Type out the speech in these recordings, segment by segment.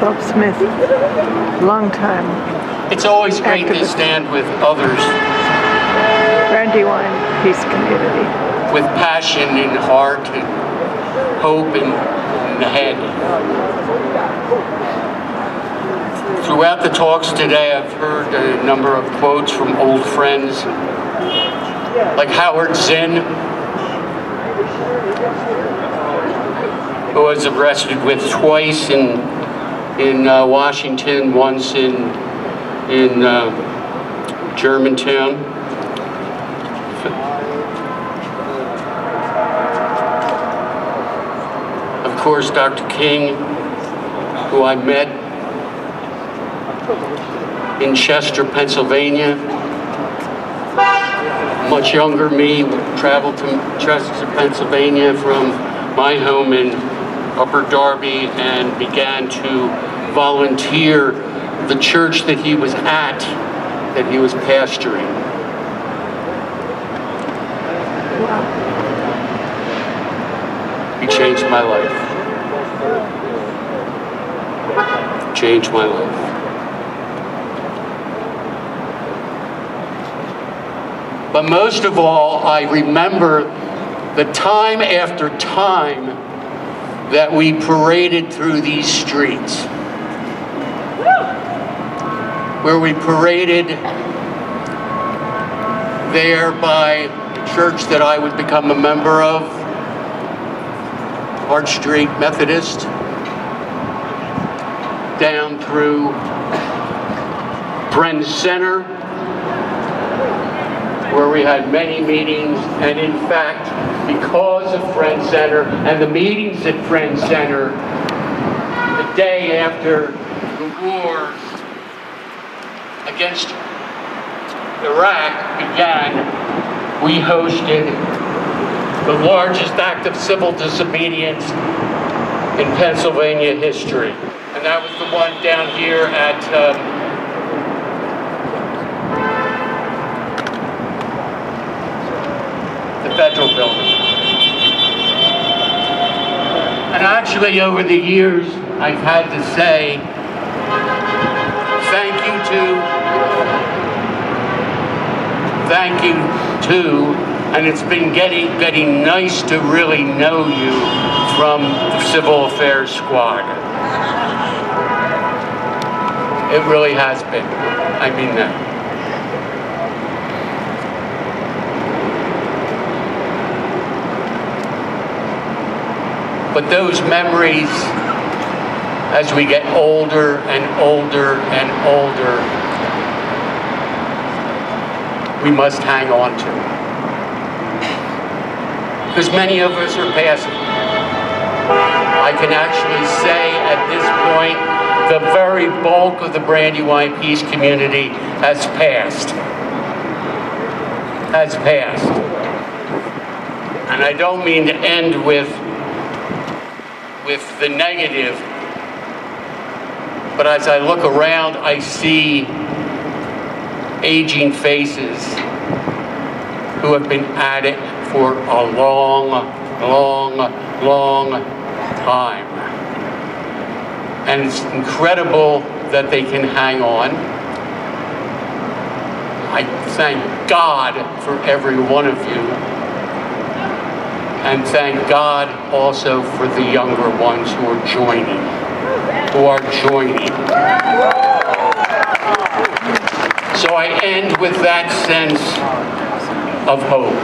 Bob Smith, Longtime. It's always great to Activist. stand with others Brandywine Peace Community. with passion and heart and hope in the head. Throughout the talks today, I've heard a number of quotes from old friends, like Howard Zinn, who was arrested with twice in Washington, once in Germantown. Of course, Dr. King, who I met in Chester, Pennsylvania. Much younger me traveled to Chester, Pennsylvania from my home in Upper Darby and began to volunteer the church that he was at, that he was pastoring. He changed my life. Changed my life. But most of all, I remember the time after time that we paraded through these streets. Where we paraded there by the church that I would become a member of, Arch Street Methodist, down through Bren Center, where we had many meetings, and in fact, because of Friend Center and the meetings at Friend Center, the day after the war against Iraq began, we hosted the largest act of civil disobedience in Pennsylvania history. And that was the one down here at the Federal Building. And actually, over the years, I've had to say thank you to, and it's been getting nice to really know you from the Civil Affairs Squad. It really has been. I mean that. But those memories, as we get older and older and older, we must hang on to. Because many of us are passing. I can actually say at this point, the very bulk of the Brandywine Peace community has passed. Has passed. And I don't mean to end with the negative, but as I look around, I see aging faces who have been at it for a long, long, long time. And it's incredible that they can hang on. I thank God for every one of you. And thank God also for the younger ones who are joining. So I end with that sense of hope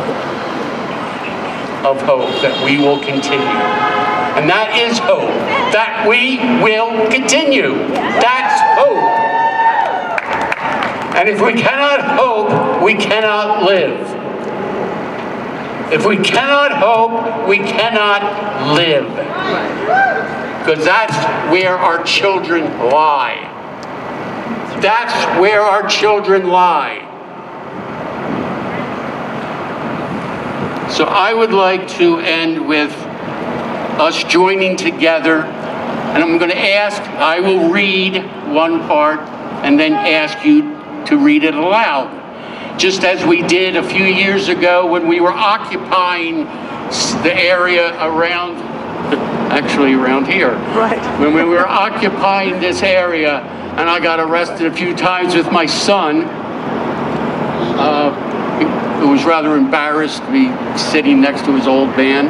that we will continue. And that is hope, that we will continue. That's hope. And if we cannot hope, we cannot live. If we cannot hope, we cannot live. Because that's where our children lie. That's where our children lie. So I would like to end with us joining together, and I'm going to ask, I will read one part and then ask you to read it aloud. Just as we did a few years ago when we were occupying the area around actually around here. Right. When we were occupying this area, and I got arrested a few times with my son, who was rather embarrassed to be sitting next to his old man.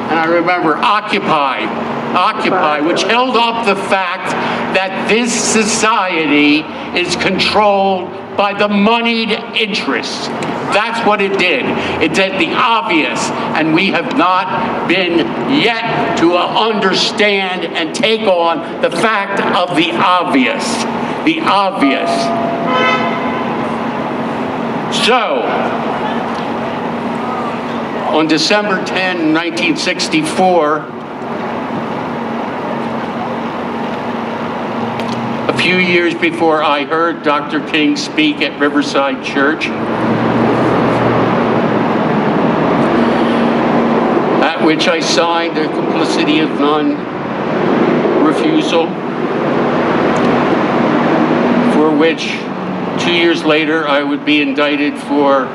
And I remember Occupy, which held up the fact that this society is controlled by the moneyed interests. That's what it did. It did the obvious, and we have not been yet to understand and take on the fact of the obvious. The obvious. So, on December 10, 1964, a few years before I heard Dr. King speak at Riverside Church, at which I signed a complicity of non-refusal, for which 2 years later I would be indicted for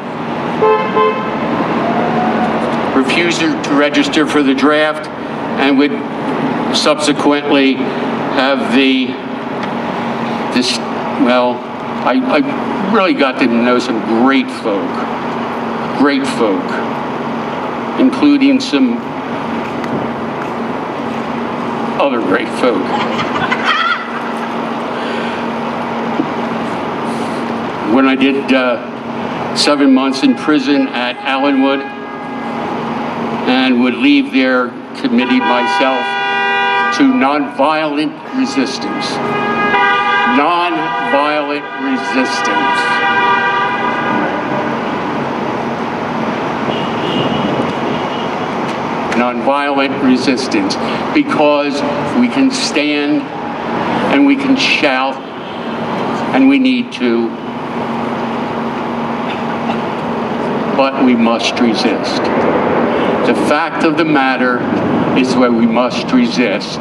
refusal to register for the draft, and would subsequently have I really got to know some great folk, including some other great folk. When I did 7 months in prison at Allenwood, and would leave there, committing myself to nonviolent resistance. Nonviolent resistance. Nonviolent resistance. Because we can stand and we can shout and we need to, but we must resist. The fact of the matter is that we must resist.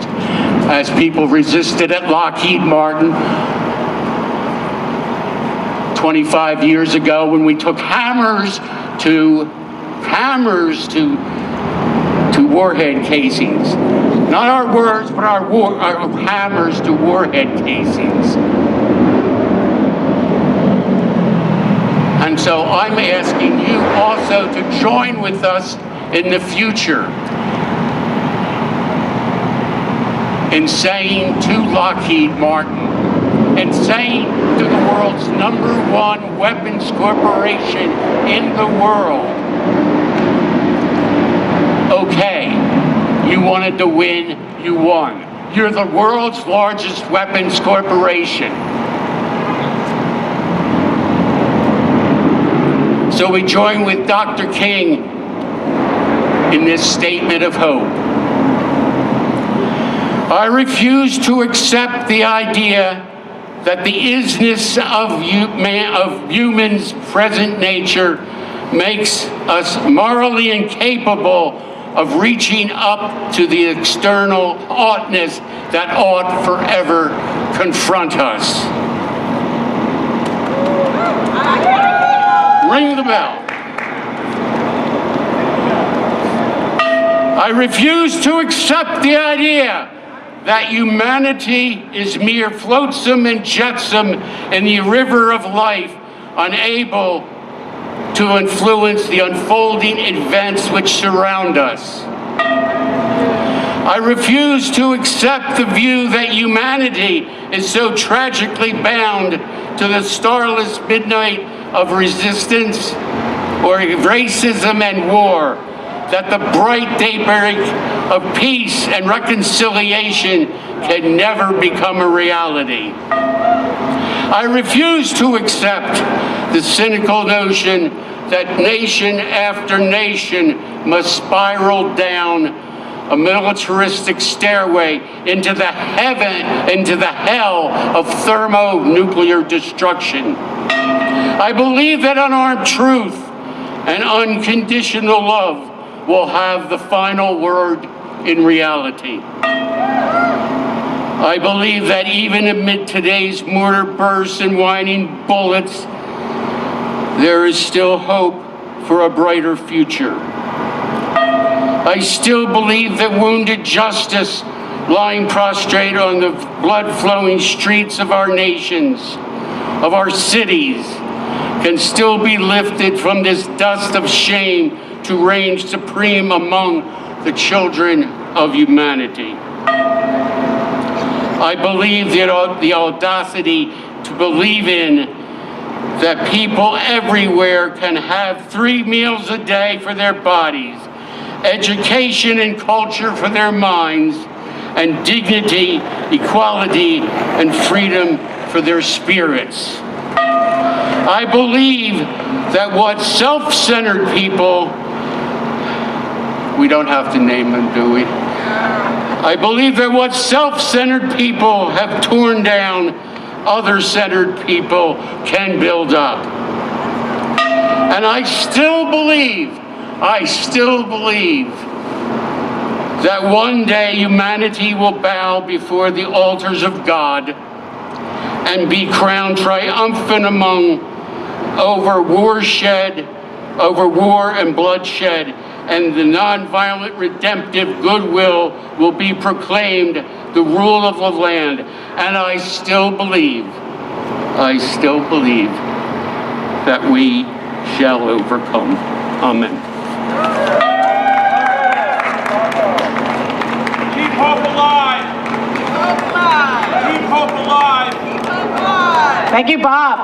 As people resisted at Lockheed Martin 25 years ago, when we took hammers to warhead casings. Not our words, but our hammers to warhead casings. And so I'm asking you also to join with us in the future in saying to Lockheed Martin, and saying to the world's #1 weapons corporation in the world, okay, you wanted to win, you won. You're the world's largest weapons corporation. So we join with Dr. King in this statement of hope. I refuse to accept the idea that the isness of human's present nature makes us morally incapable of reaching up to the external oughtness that ought forever confront us. Ring the bell. I refuse to accept the idea that humanity is mere flotsam and jetsam in the river of life, unable to influence the unfolding events which surround us. I refuse to accept the view that humanity is so tragically bound to the starless midnight of resistance or racism and war, that the bright daybreak of peace and reconciliation can never become a reality. I refuse to accept the cynical notion that nation after nation must spiral down a militaristic stairway into the hell of thermonuclear destruction. I believe that unarmed truth and unconditional love will have the final word in reality. I believe that even amid today's mortar bursts and whining bullets, there is still hope for a brighter future. I still believe that wounded justice lying prostrate on the blood-flowing streets of our nations, of our cities, can still be lifted from this dust of shame to reign supreme among the children of humanity. I believe that the audacity to believe in that people everywhere can have 3 meals a day for their bodies, education and culture for their minds, and dignity, equality, and freedom for their spirits. I believe that what self-centered people, we don't have to name them, do we? I believe that what self-centered people have torn down, other-centered people can build up. And I still believe that one day humanity will bow before the altars of God and be crowned triumphant over war and bloodshed, and the nonviolent redemptive goodwill will be proclaimed the rule of the land. And I still believe that we shall overcome. Amen. Keep hope alive! Keep hope alive! Keep hope alive! Thank you, Bob.